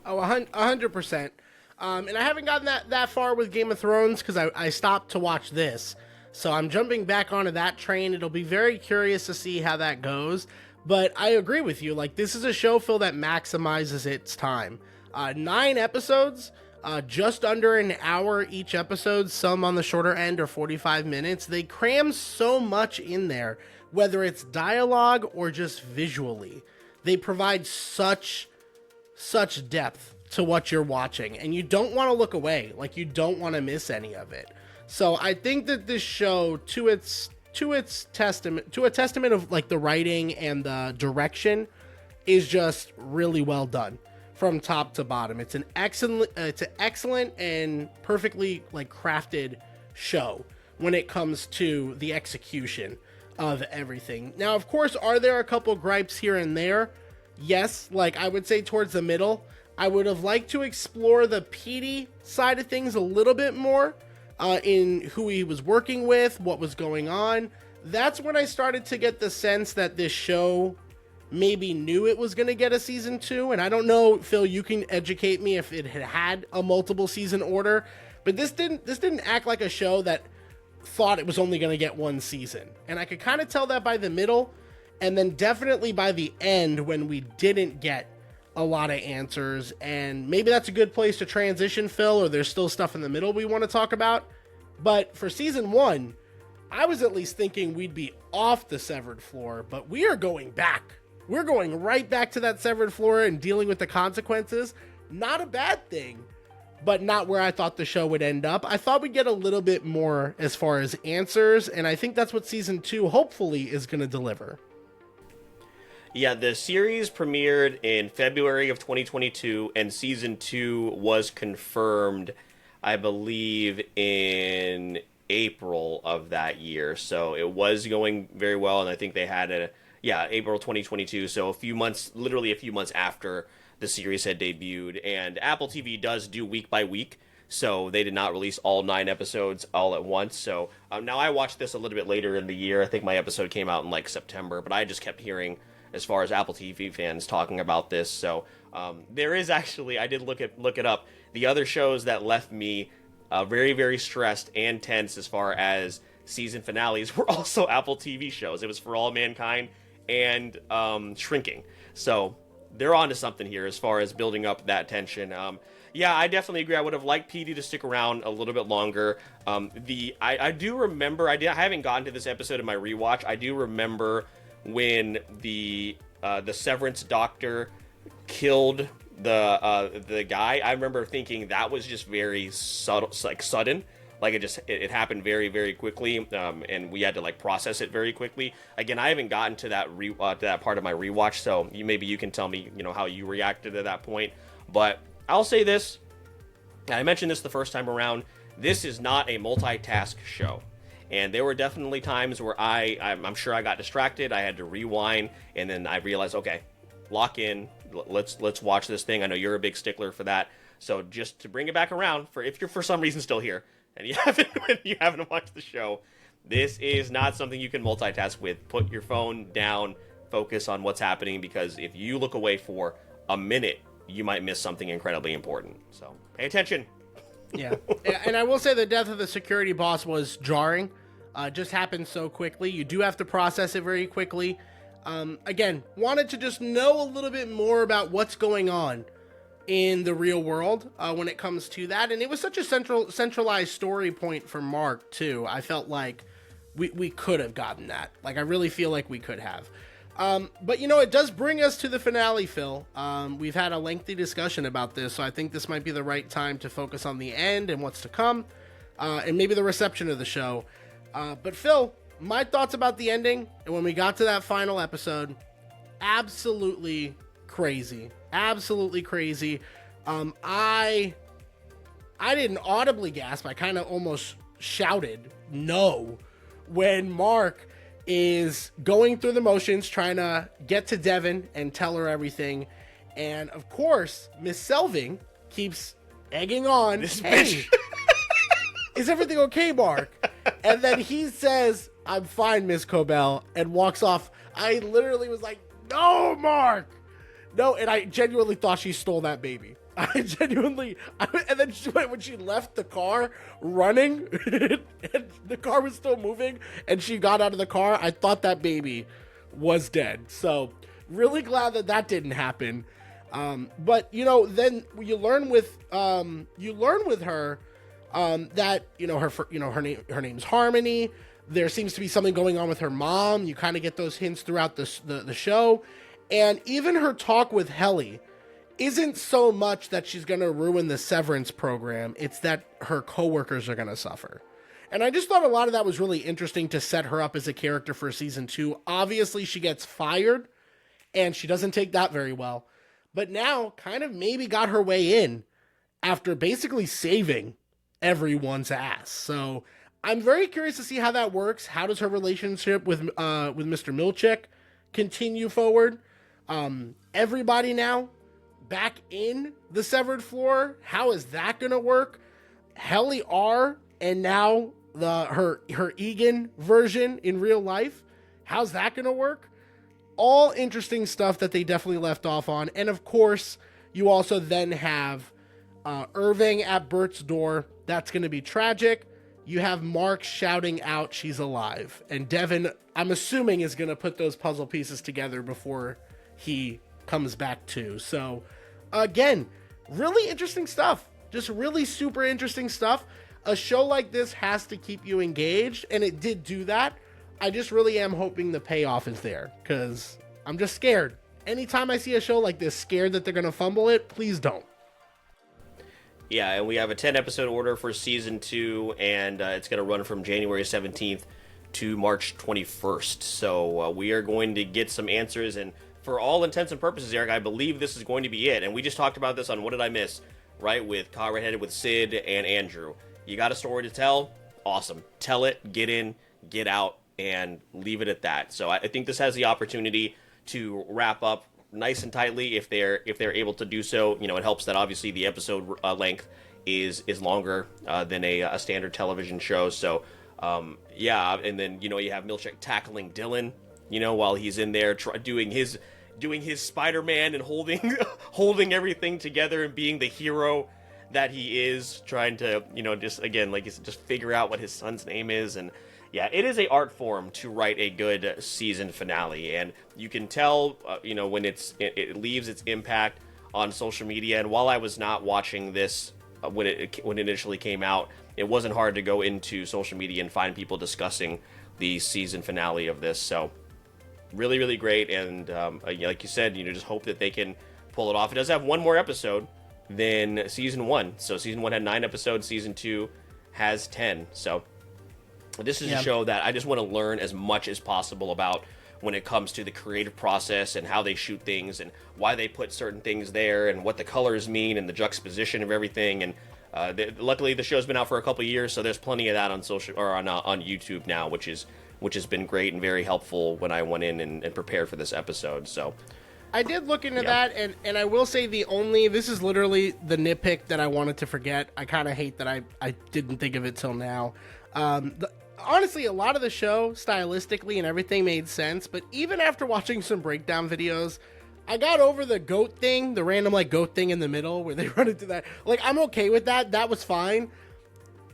Speaker 4: Oh, 100%. And I haven't gotten that far with Game of Thrones, because I stopped to watch this. So I'm jumping back onto that train. It'll be very curious to see how that goes. But I agree with you. Like, this is a show, Phil, that maximizes its time. 9 episodes, just under an hour each episode, some on the shorter end or 45 minutes. They cram so much in there, whether it's dialogue or just visually. They provide such depth to what you're watching, and you don't want to look away. Like, you don't want to miss any of it. So I think that this show, to a testament of like the writing and the direction, is just really well done from top to bottom. It's an excellent and perfectly like crafted show when it comes to the execution of everything. Now, of course, are there a couple gripes here and there? Yes, like I would say towards the middle, I would have liked to explore the Petey side of things a little bit more, in who he was working with, what was going on. That's when I started to get the sense that this show maybe knew it was going to get a season 2. And I don't know, Phil, you can educate me if it had a multiple season order, but this didn't act like a show that thought it was only going to get one season. And I could kind of tell that by the middle, and then definitely by the end when we didn't get a lot of answers. And maybe that's a good place to transition, Phil, or there's still stuff in the middle we want to talk about. But for season 1, I was at least thinking we'd be off the severed floor, but we are going back. We're going right back to that severed floor and dealing with the consequences. Not a bad thing, but not where I thought the show would end up. I thought we'd get a little bit more as far as answers, and I think that's what season 2 hopefully is going to deliver.
Speaker 3: Yeah, the series premiered in February of 2022, and season 2 was confirmed, I believe, in April of that year. So it was going very well, and I think they had April 2022, so literally a few months after the series had debuted. And Apple TV does do week by week, so they did not release all 9 episodes all at once. So now I watched this a little bit later in the year. I think my episode came out in like September, but I just kept hearing, as far as Apple TV fans, talking about this. So there is actually, I did look it up, the other shows that left me very, very stressed and tense as far as season finales were also Apple TV shows. It was For All Mankind and Shrinking. So they're onto something here as far as building up that tension. Yeah, I definitely agree. I would have liked Petey to stick around a little bit longer. I do remember, I haven't gotten to this episode in my rewatch. I do remember when the Severance doctor killed the guy. I remember thinking that was just very subtle, like sudden. Like it happened very, very quickly, and we had to like process it very quickly. Again, I haven't gotten to that part of my rewatch, so maybe you can tell me, how you reacted at that point. But I'll say this, and I mentioned this the first time around, this is not a multitask show. And there were definitely times where I'm sure I got distracted. I had to rewind, and then I realized, okay, lock in. Let's watch this thing. I know you're a big stickler for that. So just to bring it back around, if you're for some reason still here and you haven't watched the show, this is not something you can multitask with. Put your phone down, focus on what's happening, because if you look away for a minute, you might miss something incredibly important. So pay attention.
Speaker 4: Yeah, and I will say the death of the security boss was jarring. Just happened so quickly. You do have to process it very quickly. Again, wanted to just know a little bit more about what's going on in the real world when it comes to that. And it was such a centralized story point for Mark, too. I felt like we could have gotten that. Like, I really feel like we could have. But, it does bring us to the finale, Phil. We've had a lengthy discussion about this, so I think this might be the right time to focus on the end and what's to come, and maybe the reception of the show. But, Phil, my thoughts about the ending, and when we got to that final episode, absolutely crazy. Absolutely crazy. I didn't audibly gasp. I kind of almost shouted no when Mark is going through the motions, trying to get to Devin and tell her everything. And of course, Miss Selving keeps egging on.
Speaker 3: This
Speaker 4: hey,
Speaker 3: bitch.
Speaker 4: Is everything okay, Mark? And then he says, I'm fine, Miss Cobell, and walks off. I literally was like, no, Mark. No, and I genuinely thought she stole that baby. And then when she left the car running, and the car was still moving, and she got out of the car, I thought that baby was dead. So really glad that didn't happen. But then you learn with her that her name's Harmony. There seems to be something going on with her mom. You kind of get those hints throughout the show, and even her talk with Helly isn't so much that she's going to ruin the Severance program. It's that her coworkers are going to suffer. And I just thought a lot of that was really interesting to set her up as a character for season 2. Obviously, she gets fired, and she doesn't take that very well. But now, kind of maybe got her way in after basically saving everyone's ass. So I'm very curious to see how that works. How does her relationship with Mr. Milchick continue forward? Everybody now back in the severed floor. How is that going to work? Helly R and now her Egan version in real life. How's that going to work? All interesting stuff that they definitely left off on. And of course, you also then have Irving at Bert's door. That's going to be tragic. You have Mark shouting out she's alive. And Devin, I'm assuming, is going to put those puzzle pieces together before he comes back too. So again, really interesting stuff. Just really super interesting stuff. A show like this has to keep you engaged, and it did do that. I just really am hoping the payoff is there, because I'm just scared. Anytime I see a show like this, scared that they're going to fumble it, please don't.
Speaker 3: Yeah, and we have a 10-episode order for Season 2, and it's going to run from January 17th to March 21st. So we are going to get some answers, and for all intents and purposes, Eric, I believe this is going to be it. And we just talked about this on What Did I Miss, right, with Caught Red-Handed with Sid and Andrew. You got a story to tell? Awesome. Tell it, get in, get out, and leave it at that. So I think this has the opportunity to wrap up nice and tightly if they're able to do so. It helps that obviously the episode length is longer than a standard television show. So and then you have Milchick tackling Dylan, while he's in there doing his Spider-Man and holding everything together and being the hero that he is, trying to just figure out what his son's name is. And yeah, it is a art form to write a good season finale, and you can tell when it leaves its impact on social media. And while I was not watching this when it initially came out, it wasn't hard to go into social media and find people discussing the season finale of this. So really, really great. And like you said, just hope that they can pull it off. It does have one more episode than season 1. So season 1 had 9 episodes. Season 2 has 10. So this is a show that I just want to learn as much as possible about when it comes to the creative process and how they shoot things and why they put certain things there and what the colors mean and the juxtaposition of everything. And luckily the show's been out for a couple of years, so there's plenty of that on on YouTube now, which has been great and very helpful when I went in and prepared for this episode. So
Speaker 4: I did look into that, and I will say this is literally the nitpick that I wanted to forget. I kind of hate that I didn't think of it till now. Honestly, a lot of the show, stylistically and everything, made sense, but even after watching some breakdown videos, I got over the goat thing, the random goat thing in the middle where they run into that. I'm okay with that. That was fine.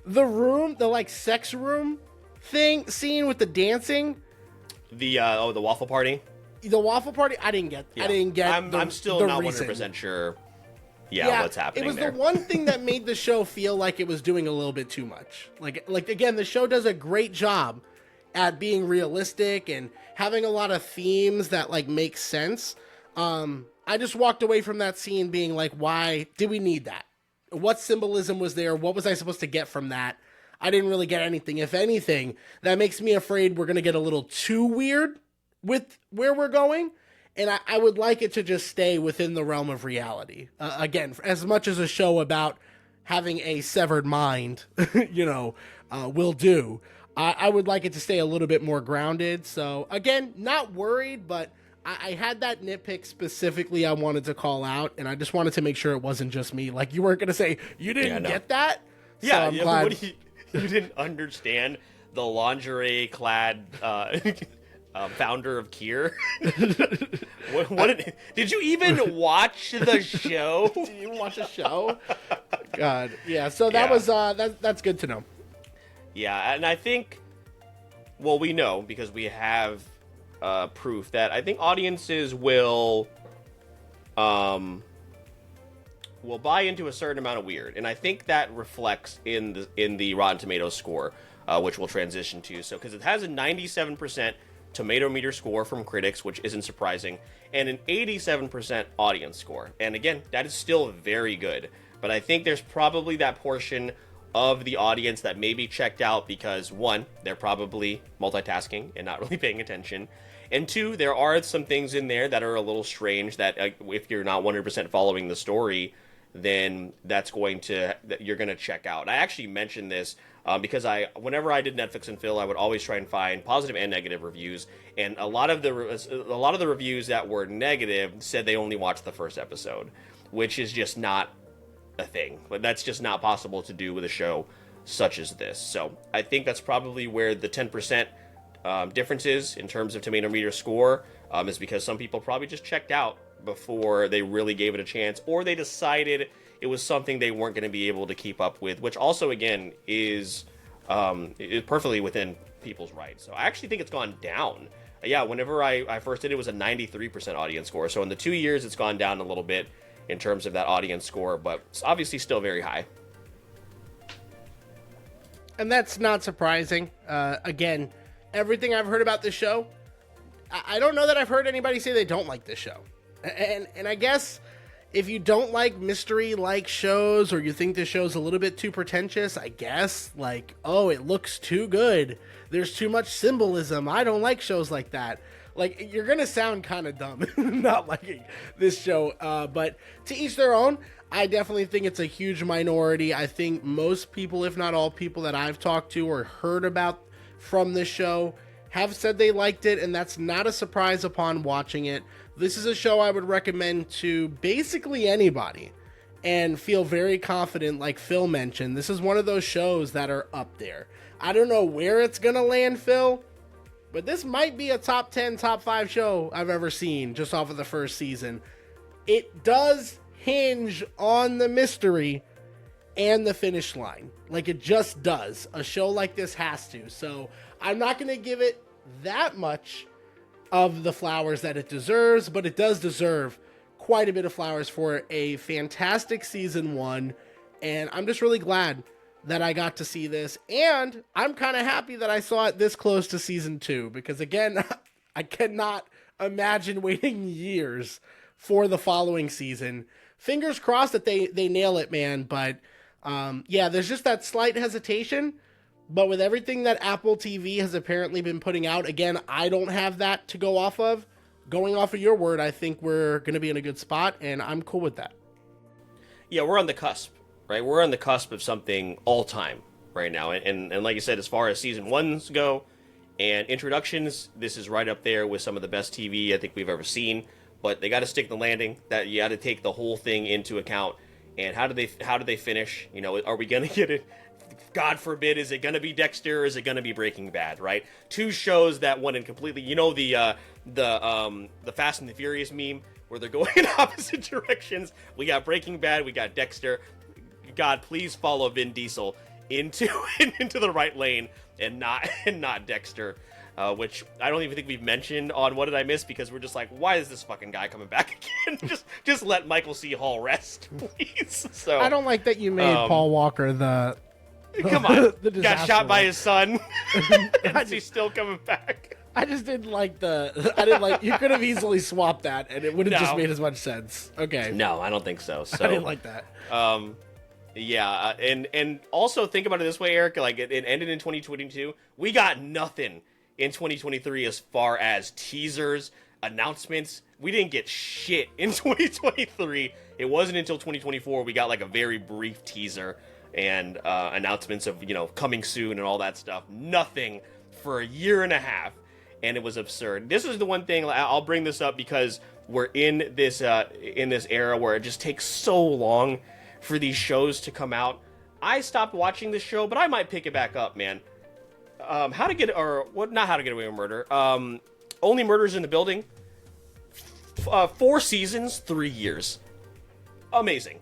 Speaker 4: The room, the sex room scene with the dancing.
Speaker 3: The waffle party.
Speaker 4: The waffle party, I didn't get. Yeah.
Speaker 3: I'm still not 100% sure. Yeah, what's happening?
Speaker 4: It was
Speaker 3: there.
Speaker 4: The one thing that made the show feel like it was doing a little bit too much. Again, the show does a great job at being realistic and having a lot of themes that make sense. I just walked away from that scene being why did we need that? What symbolism was there? What was I supposed to get from that? I didn't really get anything. If anything, that makes me afraid we're gonna get a little too weird with where we're going. And I would like it to just stay within the realm of reality. Again, as much as a show about having a severed mind, will do. I would like it to stay a little bit more grounded. So, again, not worried, but I had that nitpick specifically I wanted to call out, and I just wanted to make sure it wasn't just me. You weren't going to say, you didn't get that?
Speaker 3: Yeah, so glad... you didn't understand the lingerie-clad... founder of Kier. Did you even watch the show?
Speaker 4: Did you even watch the show? God, yeah. So that was that's good to know.
Speaker 3: Yeah, and I think, we know because we have proof that I think audiences will will buy into a certain amount of weird, and I think that reflects in the Rotten Tomatoes score, which we'll transition to. So, because it has a 97% tomato meter score from critics, which isn't surprising, and an 87% audience score. And again, that is still very good. But I think there's probably that portion of the audience that may be checked out because, one, they're probably multitasking and not really paying attention. And two, there are some things in there that are a little strange that if you're not 100% following the story, then you're going to check out. I actually mentioned this because whenever I did Netflix and Phil, I would always try and find positive and negative reviews. And a lot of the reviews that were negative said they only watched the first episode, which is just not a thing. But that's just not possible to do with a show such as this. So I think that's probably where the 10% differences in terms of tomato meter score is because some people probably just checked out before they really gave it a chance, or they decided it was something they weren't going to be able to keep up with, which also, again, is perfectly within people's rights. So I actually think it's gone down. Yeah, whenever I first did it was a 93% audience score. So in the 2 years, it's gone down a little bit in terms of that audience score, but it's obviously still very high.
Speaker 4: And that's not surprising. Again, everything I've heard about this show, I don't know that I've heard anybody say they don't like this show. And I guess if you don't like mystery-like shows, or you think this show's a little bit too pretentious, I guess, like, oh, it looks too good, there's too much symbolism, I don't like shows like that. Like, you're gonna sound kind of dumb not liking this show, but to each their own. I definitely think it's a huge minority. I think most people, if not all people that I've talked to or heard about from this show, have said they liked it, and that's not a surprise upon watching it. This is a show I would recommend to basically anybody and feel very confident, like Phil mentioned. This is one of those shows that are up there. I don't know where it's going to land, Phil, but this might be a top 10, top 5 show I've ever seen just off of the first season. It does hinge on the mystery and the finish line. Like, it just does. A show like this has to. So I'm not going to give it that much of the flowers that it deserves, but it does deserve quite a bit of flowers for a fantastic season 1. And I'm just really glad that I got to see this. And I'm kind of happy that I saw it this close to season 2, because again, I cannot imagine waiting years for the following season. Fingers crossed that they nail it, man. But yeah, there's just that slight hesitation. But with everything that Apple TV has apparently been putting out, again, I don't have that to go off of. Going off of your word, I think we're going to be in a good spot, and I'm cool with that.
Speaker 3: Yeah, we're on the cusp, right? We're on the cusp of something all-time right now. And like you said, as far as season 1s go and introductions, this is right up there with some of the best TV I think we've ever seen. But they got to stick the landing. That you got to take the whole thing into account. And how do they finish? You know, are we going to get it? God forbid, is it going to be Dexter or is it going to be Breaking Bad, right? Two shows that went in completely, you know, the Fast and the Furious meme where they're going in opposite directions. We got Breaking Bad, we got Dexter. God, please follow Vin Diesel into the right lane and not Dexter, which I don't even think we've mentioned on What Did I Miss, because we're just like, why is this fucking guy coming back again? just let Michael C. Hall rest, please. So
Speaker 4: I don't like that you made Paul Walker the
Speaker 3: come on,
Speaker 4: the
Speaker 3: got shot by his son, and he's still coming back.
Speaker 4: I just didn't like you could have easily swapped that and it would have just made as much sense. Okay.
Speaker 3: No, I don't think so. So
Speaker 4: I didn't like that.
Speaker 3: Yeah, and also think about it this way, Eric, like it ended in 2022. We got nothing in 2023 as far as teasers, announcements. We didn't get shit in 2023. It wasn't until 2024 we got like a very brief teaser and announcements of, you know, coming soon and all that stuff. Nothing for a year and a half, and it was absurd. This is the one thing I'll bring this up because we're in this era where it just takes so long for these shows to come out. I stopped watching this show, but I might pick it back up, man. Not How to Get Away with Murder. Only Murders in the Building. 4 seasons, 3 years. Amazing.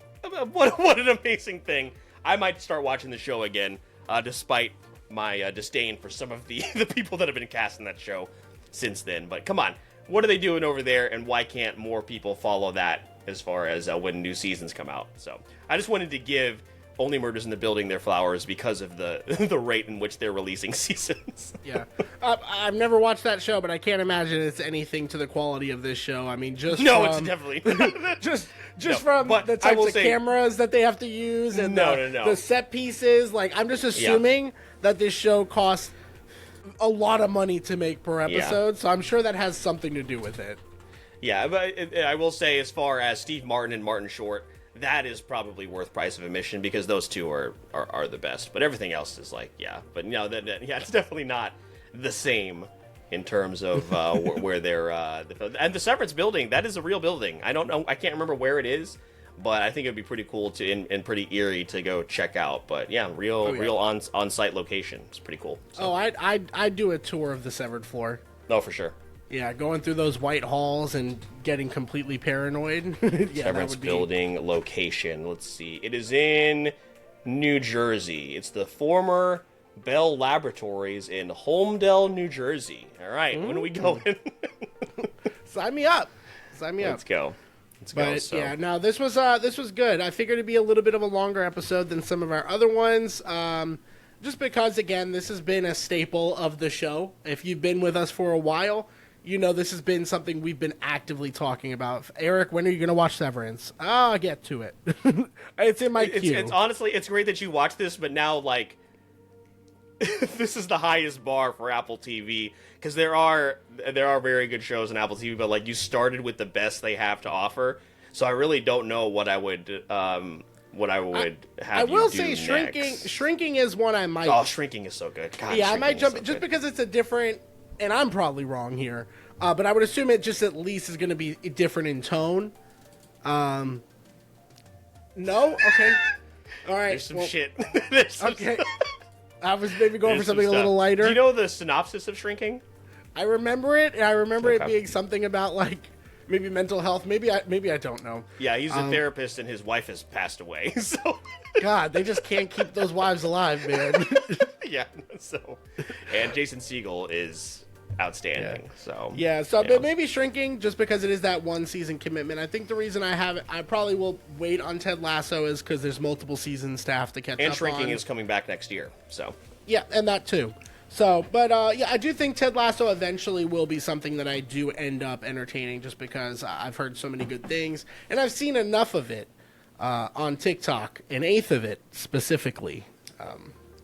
Speaker 3: What an amazing thing. I might start watching the show again, despite my disdain for some of the people that have been cast in that show since then. But come on, what are they doing over there, and why can't more people follow that as far as when new seasons come out. So I just wanted to give Only Murders in the Building their flowers because of the the rate in which they're releasing seasons.
Speaker 4: Yeah. I've never watched that show, but I can't imagine it's anything to the quality of this show. I mean, just
Speaker 3: No,
Speaker 4: from,
Speaker 3: it's definitely not.
Speaker 4: just
Speaker 3: No,
Speaker 4: from
Speaker 3: but
Speaker 4: the
Speaker 3: I
Speaker 4: types
Speaker 3: will
Speaker 4: of
Speaker 3: say-
Speaker 4: cameras that they have to use and the set pieces. Like, I'm just assuming that this show costs a lot of money to make per episode, so I'm sure that has something to do with it.
Speaker 3: Yeah, but I will say, as far as Steve Martin and Martin Short, that is probably worth price of admission because those two are the best. But everything else is like, but no, it's definitely not the same in terms of where they're and the Severance building. That is a real building. I don't know, I can't remember where it is, but I think it'd be pretty cool and pretty eerie to go check out. But yeah, real on-site location. It's pretty cool. So.
Speaker 4: Oh, I'd do a tour of the Severed floor.
Speaker 3: No, for sure.
Speaker 4: Yeah, going through those white halls and getting completely paranoid.
Speaker 3: Severance building location. Let's see. It is in New Jersey. It's the former Bell Laboratories in Holmdel, New Jersey. All right, when are we going?
Speaker 4: Sign me up.
Speaker 3: Let's go.
Speaker 4: But
Speaker 3: So.
Speaker 4: yeah, no, this was good. I figured it'd be a little bit of a longer episode than some of our other ones. Just because, again, this has been a staple of the show. If you've been with us for a while, you know this has been something we've been actively talking about. Eric, when are you going to watch Severance? I'll get to it. It's in my queue.
Speaker 3: It's honestly, it's great that you watch this, but now, like, this is the highest bar for Apple TV, because there are very good shows on Apple TV, but, like, you started with the best they have to offer, so I really don't know what I would have
Speaker 4: I will
Speaker 3: you do
Speaker 4: say
Speaker 3: next.
Speaker 4: Shrinking is one I might...
Speaker 3: Oh, Shrinking is so good. God,
Speaker 4: yeah, I might
Speaker 3: Shrinking is
Speaker 4: jump
Speaker 3: so
Speaker 4: just
Speaker 3: good.
Speaker 4: because it's a different, and I'm probably wrong here, but I would assume it just at least is going to be different in tone. No? Okay. All right.
Speaker 3: There's some shit. There's some
Speaker 4: Okay. I was maybe going for
Speaker 3: There's
Speaker 4: something
Speaker 3: some
Speaker 4: a little
Speaker 3: stuff.
Speaker 4: lighter.
Speaker 3: Do you know the synopsis of Shrinking?
Speaker 4: I remember it, and I remember it
Speaker 3: Okay.
Speaker 4: being something about, like, maybe mental health. Maybe I don't know.
Speaker 3: Yeah, he's a therapist, and his wife has passed away. So
Speaker 4: God, they just can't keep those wives alive, man.
Speaker 3: yeah. So, and Jason Segel is outstanding. So
Speaker 4: But maybe Shrinking, just because it is that one season commitment. I think the reason I probably will wait on Ted Lasso is because there's multiple seasons to have to catch up on.
Speaker 3: And Shrinking is coming back next year. So
Speaker 4: Yeah, and that too. So, but I do think Ted Lasso eventually will be something that I do end up entertaining, just because I've heard so many good things, and I've seen enough of it on TikTok, an eighth of it specifically,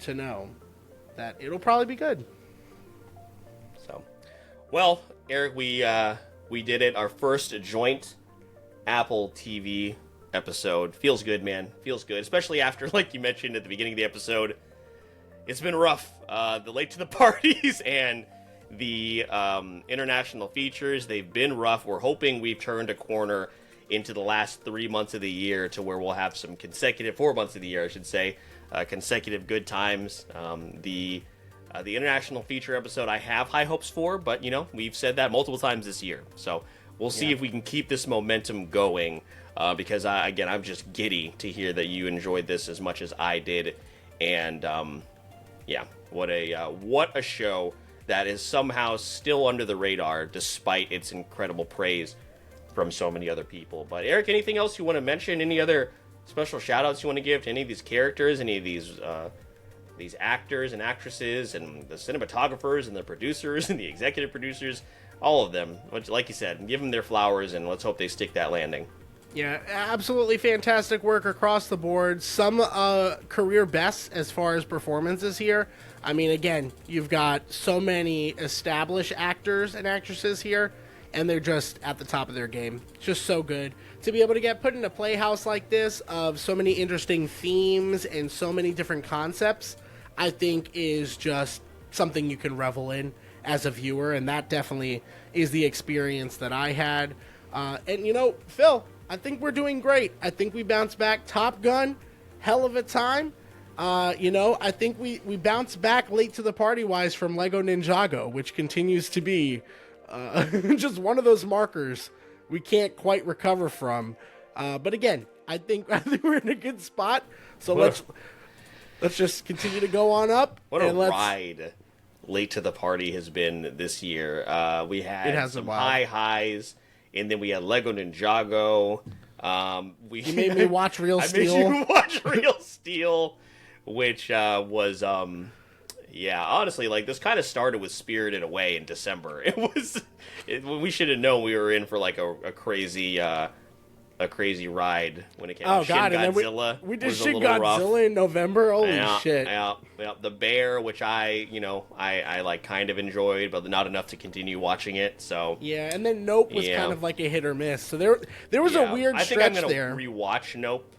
Speaker 4: to know that it'll probably be good.
Speaker 3: So, well, Eric, we did it. Our first joint Apple TV episode. Feels good, man. Feels good, especially after, like you mentioned at the beginning of the episode, it's been rough. The late to the parties and the international features, they've been rough. We're hoping we've turned a corner into the last 3 months of the year to where we'll have some consecutive, 4 months of the year, I should say, consecutive good times. The international feature episode I have high hopes for, but, you know, we've said that multiple times this year. So we'll see if we can keep this momentum going, because, again, I'm just giddy to hear that you enjoyed this as much as I did. And, yeah, what a show that is somehow still under the radar despite its incredible praise from so many other people. But Eric, anything else you want to mention? Any other special shout-outs you want to give to any of these characters, any of these actors and actresses, and the cinematographers and the producers and the executive producers, all of them? Like you said, give them their flowers, and let's hope they stick that landing.
Speaker 4: Yeah, absolutely fantastic work across the board. Some career bests as far as performances here. I mean, again, you've got so many established actors and actresses here, and they're just at the top of their game. Just so good. To be able to get put in a playhouse like this of so many interesting themes and so many different concepts, I think is just something you can revel in as a viewer, and that definitely is the experience that I had. And, you know, Phil, I think we're doing great. I think we bounced back. Top Gun, hell of a time. You know, I think we bounced back late to the party-wise from Lego Ninjago, which continues to be just one of those markers we can't quite recover from. But again, I think we're in a good spot. So let's just continue to go on up.
Speaker 3: What a ride late to the party has been this year. We had some high highs, and then we had Lego Ninjago.
Speaker 4: You made me watch Real Steel.
Speaker 3: I made you watch Real Steel, which was honestly, like, this kind of started with Spirited Away in December. We should have known we were in for like a crazy ride when it came out.
Speaker 4: God,
Speaker 3: Shin
Speaker 4: and then
Speaker 3: Godzilla
Speaker 4: we did
Speaker 3: was a
Speaker 4: Shin
Speaker 3: little rough.
Speaker 4: Godzilla in November. Holy shit!
Speaker 3: Yeah. The Bear, which I like kind of enjoyed, but not enough to continue watching it. So
Speaker 4: yeah, and then Nope was kind of like a hit or miss. So there was a weird stretch there.
Speaker 3: I think I'm gonna rewatch Nope,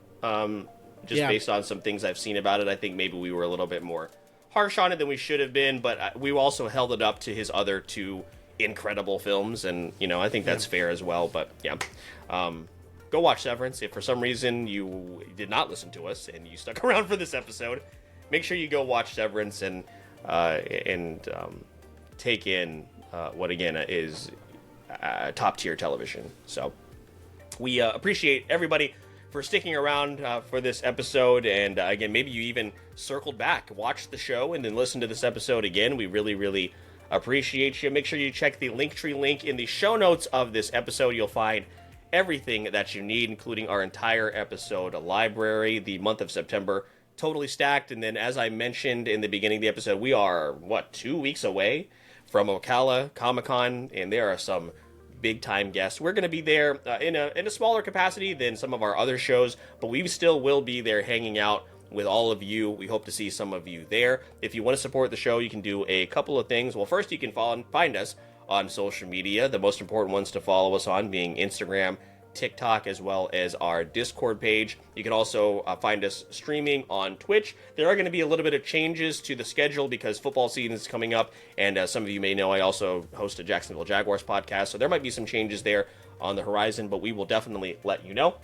Speaker 3: based on some things I've seen about it. I think maybe we were a little bit more harsh on it than we should have been, but we also held it up to his other two incredible films, and I think that's fair as well. But go watch Severance. If for some reason you did not listen to us and you stuck around for this episode, make sure you go watch Severance and take in what again is top tier television. So we appreciate everybody for sticking around for this episode, and again, maybe you even circled back, watched the show, and then listened to this episode again. We really, really appreciate you. Make sure you check the Linktree link in the show notes of this episode. You'll find everything that you need, including our entire episode library. The month of September, totally stacked. And then, as I mentioned in the beginning of the episode, we are, 2 weeks away from Ocala Comic-Con, and there are some big-time guests. We're going to be there in a smaller capacity than some of our other shows, but we still will be there hanging out with all of you. We hope to see some of you there. If you want to support the show, you can do a couple of things. Well, first, you can find us on social media, the most important ones to follow us on being Instagram, TikTok, as well as our Discord page. You can also find us streaming on Twitch. There are going to be a little bit of changes to the schedule because football season is coming up, and some of you may know I also host a Jacksonville Jaguars podcast, so there might be some changes there on the horizon, but we will definitely let you know.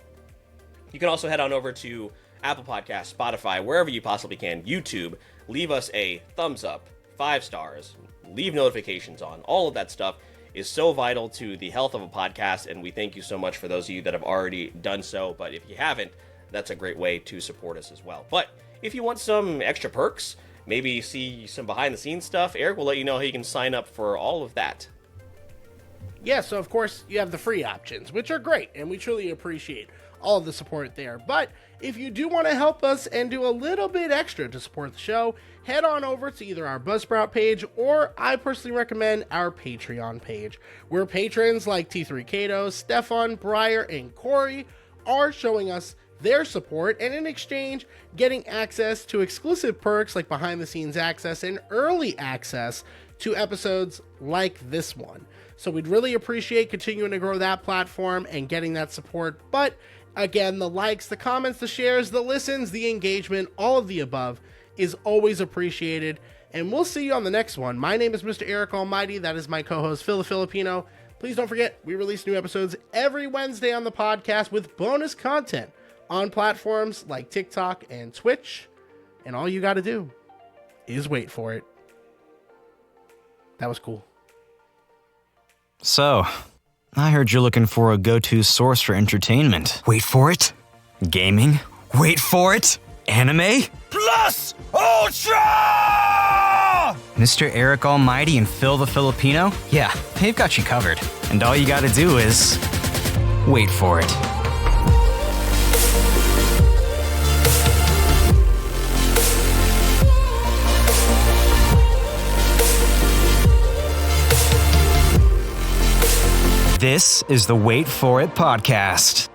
Speaker 3: You can also head on over to Apple Podcasts, Spotify, wherever you possibly can, YouTube. Leave us a thumbs up, 5 stars, leave notifications on. All of that stuff is so vital to the health of a podcast, and we thank you so much for those of you that have already done so. But if you haven't, that's a great way to support us as well. But if you want some extra perks, maybe see some behind-the-scenes stuff, Eric will let you know how you can sign up for all of that.
Speaker 4: Yeah, so of course you have the free options, which are great, and we truly appreciate all of the support there. But if you do want to help us and do a little bit extra to support the show, head on over to either our Buzzsprout page, or I personally recommend our Patreon page, where patrons like T3 Kato, Stefan, Breyer, and Corey are showing us their support, and in exchange getting access to exclusive perks like behind the scenes access and early access to episodes like this one. So we'd really appreciate continuing to grow that platform and getting that support. But again, the likes, the comments, the shares, the listens, the engagement, all of the above is always appreciated. And we'll see you on the next one. My name is Mr. Eric Almighty. That is my co-host, Phil the Filipino. Please don't forget, we release new episodes every Wednesday on the podcast with bonus content on platforms like TikTok and Twitch. And all you got to do is wait for it. That was cool.
Speaker 1: So, I heard you're looking for a go-to source for entertainment.
Speaker 2: Wait for it.
Speaker 1: Gaming?
Speaker 2: Wait for it.
Speaker 1: Anime?
Speaker 2: Plus Ultra!
Speaker 1: Mr. Eric Almighty and Phil the Filipino? Yeah, they've got you covered. And all you gotta do is wait for it. This is the Wait For It podcast.